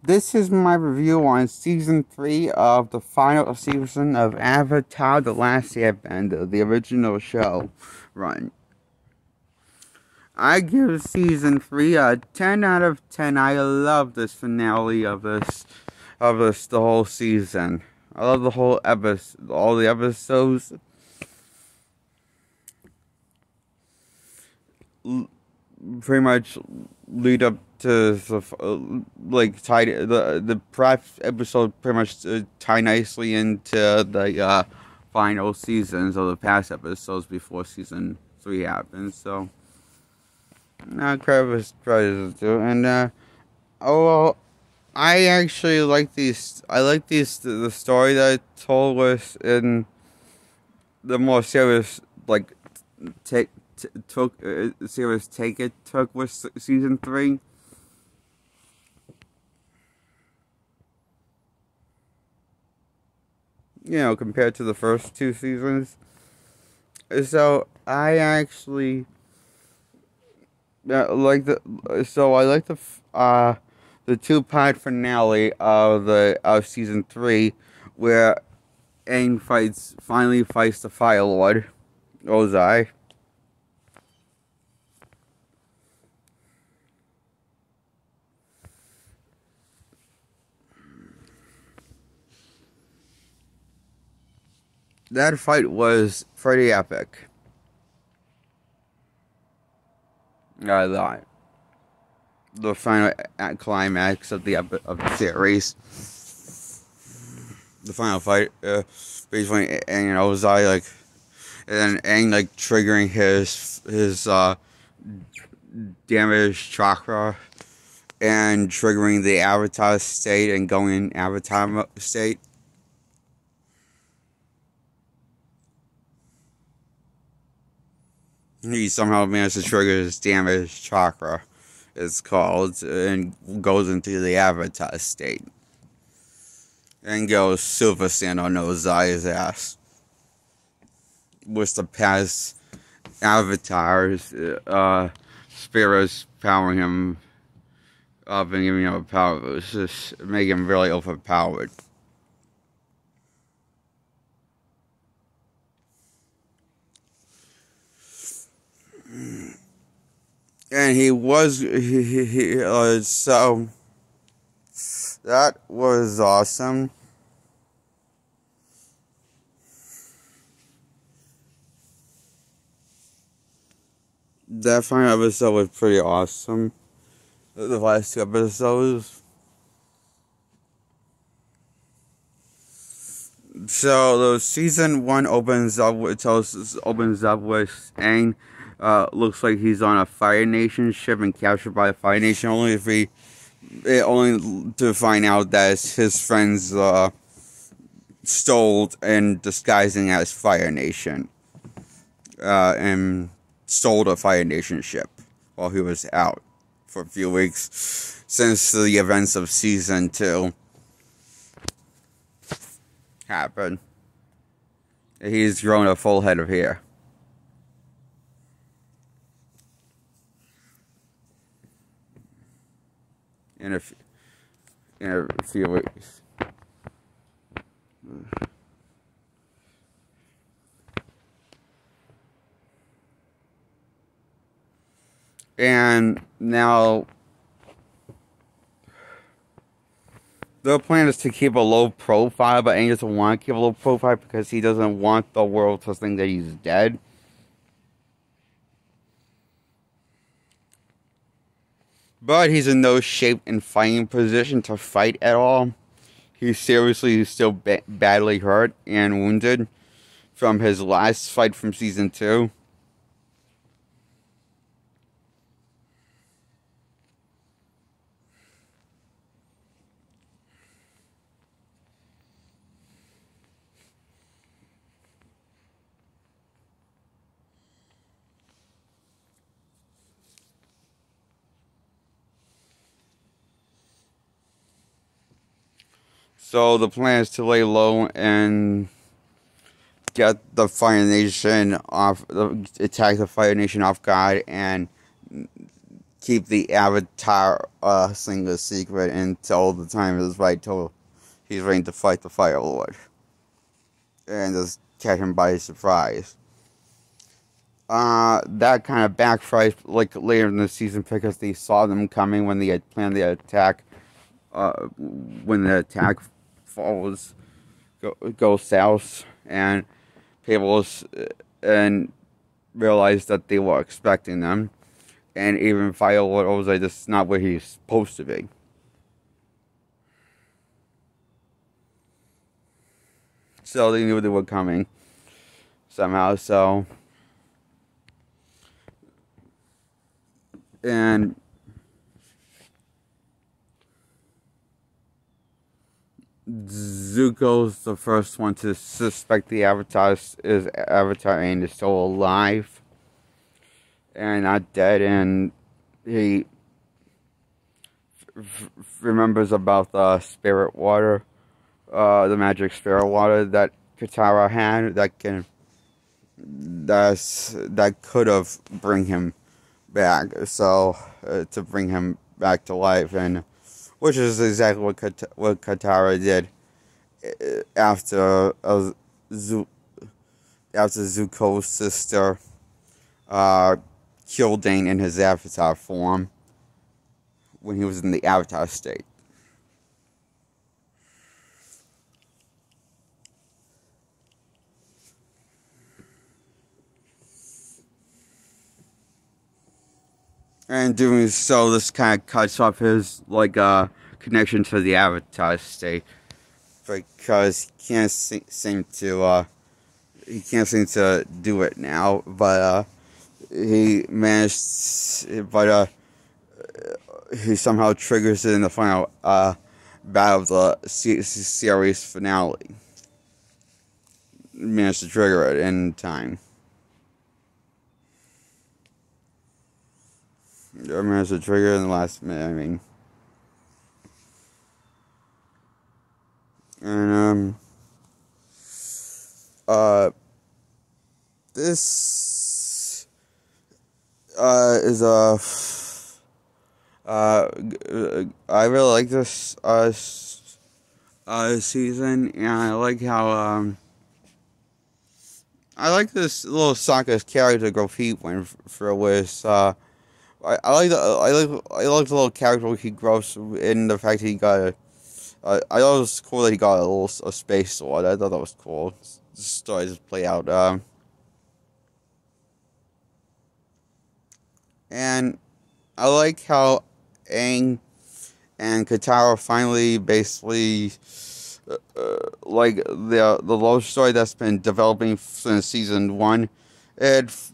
This is my review on Season 3 of the final season of Avatar: The Last Airbender, the original show run. I give Season 3 a 10 out of 10. I love this finale the whole season. I love the whole episode, all the episodes. Pretty much lead up to the prep episode pretty much tie nicely into the final seasons of the past episodes before season 3 happens. So credit too. And I actually like these. I like the story that it told was in the more serious serious take it took with season 3. Compared to the first 2 seasons. So I actually like the 2-part finale of season 3, where Aang finally fights the Fire Lord Ozai. That fight was pretty epic. I thought the final climax of the series, the final fight, between Aang and Ozai, and then Aang triggering his damaged chakra and triggering the Avatar state and going in Avatar state. He somehow managed to trigger his damaged chakra, it's called, and goes into the Avatar state. And goes Super Saiyan on Ozai's ass. With the past Avatars, spirits powering him up and giving him a power boost, just making him really overpowered. And so that was awesome. That final episode was pretty awesome. The last 2 episodes. So the season 1 opens up with Aang. Looks like he's on a Fire Nation ship and captured by the Fire Nation. Only to find out that his friends stole and disguising as Fire Nation, and stole the Fire Nation ship while he was out for a few weeks since the events of season 2 happened. He's grown a full head of hair. In a few weeks. And now the plan is to keep a low profile, but Aang doesn't want to keep a low profile because he doesn't want the world to think that he's dead. But he's in no shape and fighting position to fight at all. He's seriously still badly hurt and wounded from his last fight from season 2. So the plan is to lay low and get the Fire Nation attack the Fire Nation off guard, and keep the Avatar thing a secret until the time is right, till he's ready to fight the Fire Lord. And just catch him by surprise. That kind of backfired like later in the season because they saw them coming when they had planned the attack. When the attack falls, go south, and people and realized that they were expecting them, and even Fire Lord was like, "This is not where he's supposed to be." So they knew they were coming somehow. So, and Zuko's the first one to suspect the Avatar and is still alive and not dead, and he remembers about the spirit water, the magic spirit water that Katara had that could have bring him back. So to bring him back to life, and which is exactly what Katara did after Zuko's sister killed Dane in his Avatar form when he was in the Avatar state. And doing so, this kind of cuts off his connection to the Avatar state, because he can't seem to do it now. But he managed, he somehow triggers it in the final battle of the series finale. Managed to trigger it in time. I managed to trigger in the last minute, I mean. And, this, is I really like this, season, and I like how, I like this little Sokka's character growth he went through with, I like the little character he grows in the fact he got a. I thought it was cool that he got a space sword. I thought that was cool. The story just play out. And I like how Aang and Katara finally basically like the love story that's been developing since season 1. If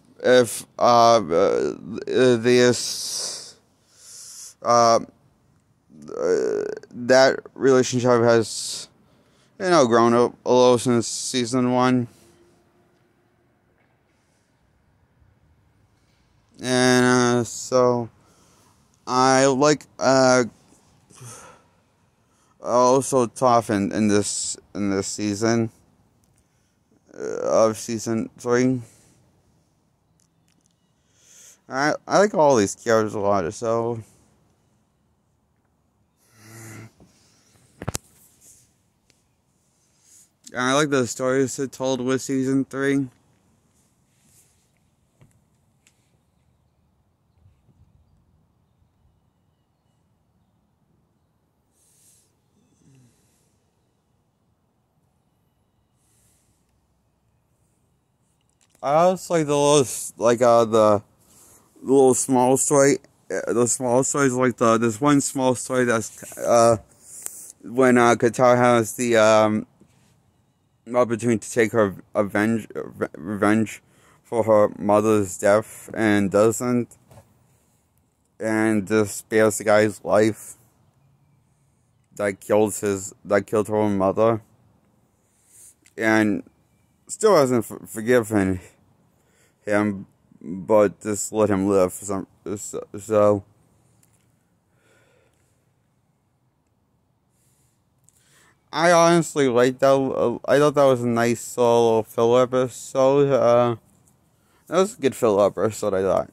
this that relationship has grown up a little since season 1, and so I like also Toph in this season of season 3. I like all these characters a lot, so. And I like the stories it told with season 3. I also like the little small story. The small stories, like this one small story that's when Katara has the opportunity to take her revenge for her mother's death and doesn't, and just spares the guy's life that killed her own mother, and still hasn't forgiven him, but just let him live. So I honestly liked that. I thought that was a nice little filler episode. That was a good filler episode, I thought.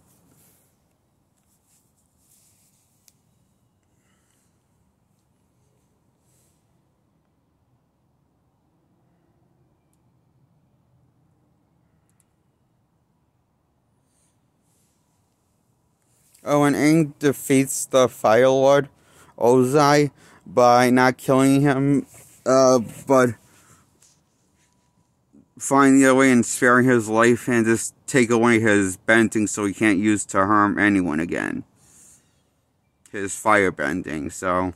Oh, and Aang defeats the Fire Lord, Ozai, by not killing him, but finding a way and sparing his life and just take away his bending so he can't use to harm anyone again. His fire bending, so.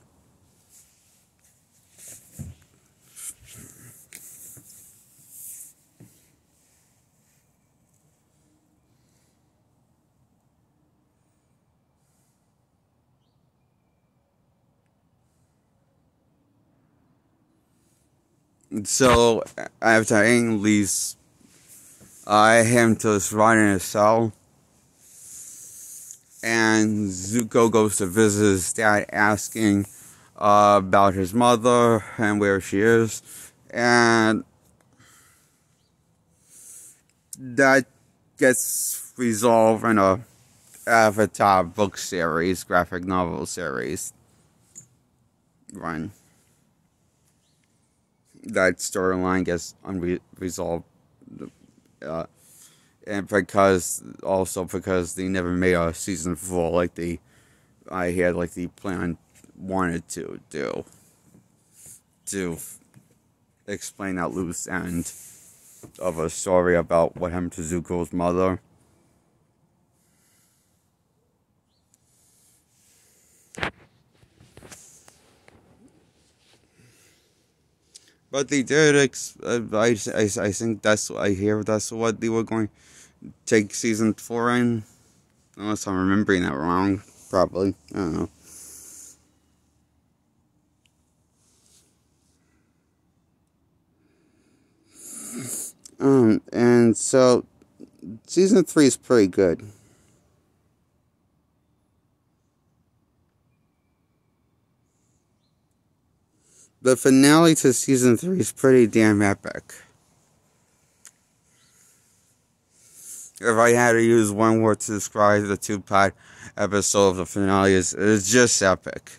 So, after Aang leaves him to rot in his cell, and Zuko goes to visit his dad, asking about his mother and where she is, and that gets resolved in a Avatar book series, graphic novel series run. That storyline gets unresolved, and because they never made a season 4 like the plan wanted to do to explain that loose end of a story about what happened to Zuko's mother. But they did. I think that's what they were going to take season 4 in. Unless I'm remembering that wrong, probably. I don't know. And so season 3 is pretty good. The finale to season 3 is pretty damn epic. If I had to use one word to describe the 2-part episode of the finale, it's just epic.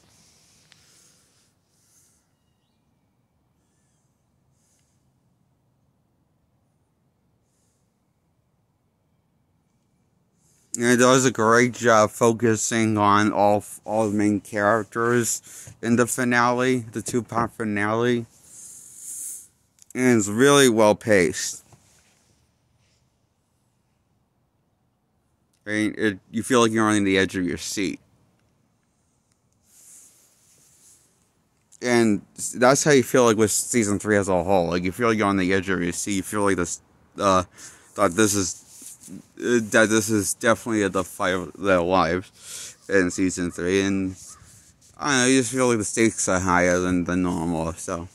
And it does a great job focusing on all the main characters in the finale, the 2-part finale. And it's really well paced. I mean, you feel like you're on the edge of your seat. And that's how you feel like with season 3 as a whole. Like, you feel like you're on the edge of your seat. You feel like that this is definitely the fight of their lives in season 3. And I don't know, you just feel like the stakes are higher than normal, so.